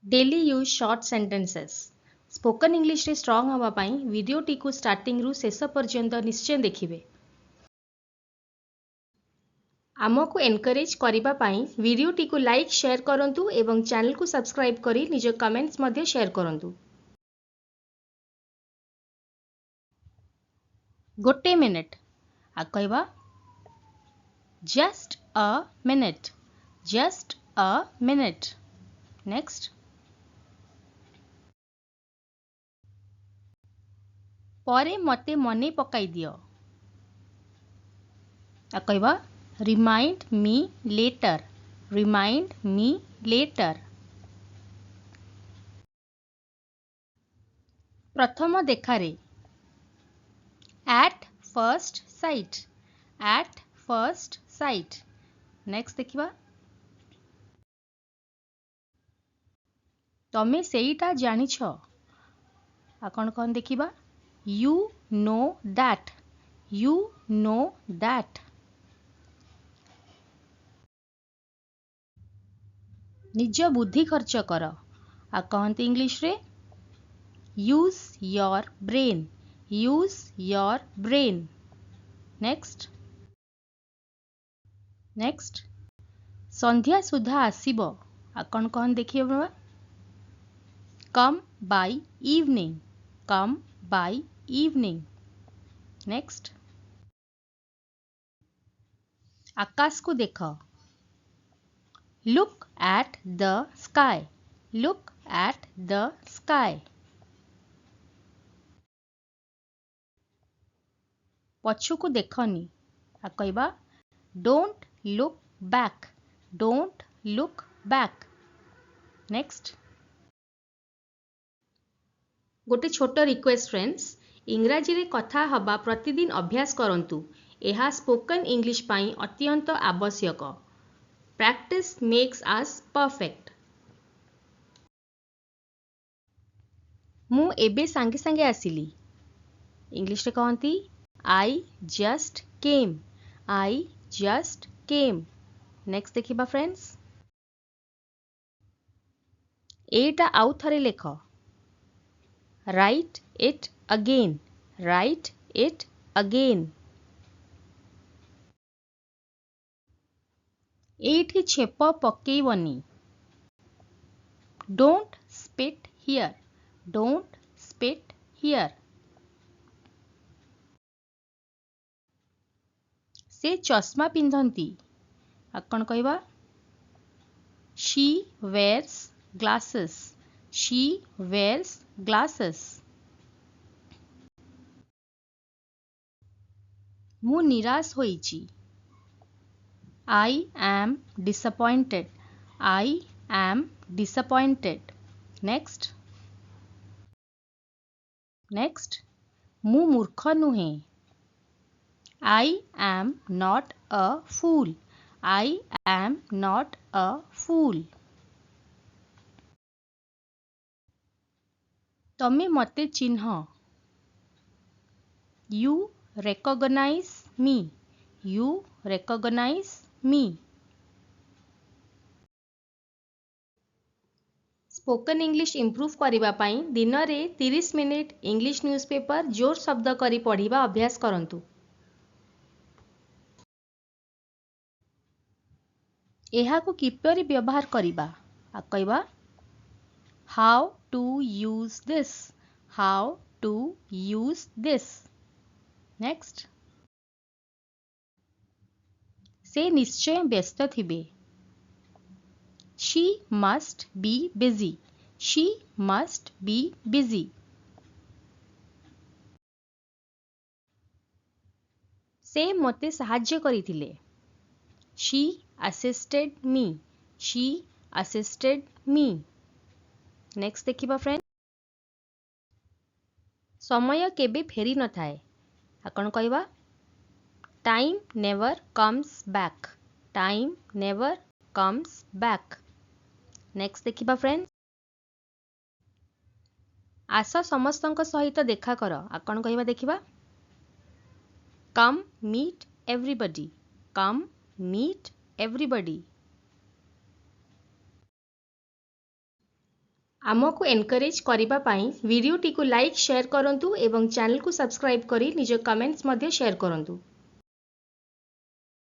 Daily use short sentences spoken English रे strong हवा पाई वीडियोटी को स्टार्टिंग रु शेष पर्यंत निश्चय देखिए। आमको एनकरेज करिबा पाई वीडियोटी को लाइक शेयर करंतु एवं चैनल को सब्सक्राइब करी निज कमेंट्स मध्ये शेयर करंतु। गोटे मिनिट आ कहबा just a minute, just a minute. Next परे मते मने पकाई दियो आ कहबा remind me later, remind me later. प्रथम देखारे at first sight, at first sight. Next देखिबा तमे सेईटा जानिछ आ कौन देखिबा you know that, you know that. निज बुद्धि खर्च कर आ कहते इंग्लिश रे use your brain, use your brain. Next next संध्या सुधा आसीबो आ कौन देखिए come by evening, come by evening. Next आकाश को देख look at the sky, look at the sky. पछु को देखनी आ कहबा don't look back, don't look back. Next गोटे छोट रिक्वेस्ट फ्रेंड्स इंग्राजी रे कथा हबा प्रतिदिन अभ्यास करंतु। एहा स्पोकन इंग्लिश पाई अत्यंत आवश्यक। Practice makes us perfect. मु एबे सांगे सांगे आसिली इंग्लिश रे कहंती I just came, I just came. Next देखिबा फ्रेंड्स एटा आउ थरे लेख write it again, write it again. एठी छेप पकेइबनी don't spit here, don't spit here. से चश्मा पिंधंती आ कौन कहबा she wears glasses, she wears glasses. मु निराश होईची I am disappointed, I am disappointed. Next next मु मूर्ख नुहे आई am not a fool, I am not a fool. तमे मते चिन्ह you recognise me, you recognise me. Spoken English improve करिबा पाई दिन रे 30 मिनिट इंग्लिश न्यूज़पेपर जोर शब्द करी पढ़िबा अभ्यास करंतु। एहा को किपरि व्यवहार करिबा आ कहबा how to use this, how to use this. Next से निश्चय व्यस्त थिबे she must be busy, she must be busy. से मते साहाय्य करिथिले she assisted me, she assisted me. Next देखिबा फ्रेंड समय केबे फेरी न थाए आ कौन कहबा time never comes back, time never comes back. Next देखिबा फ्रेंड आस समस्तंक सहित देखा कर आ कौन कहबा देखिबा कम मीट एवरीबॉडी, कम मीट एवरीबॉडी। आमको एनकरेज करिबा पाई वीडियोटी को लाइक शेयर करंतु एवं चैनल को सब्सक्राइब करी निज कमेंट्स मध्य शेयर करंतु।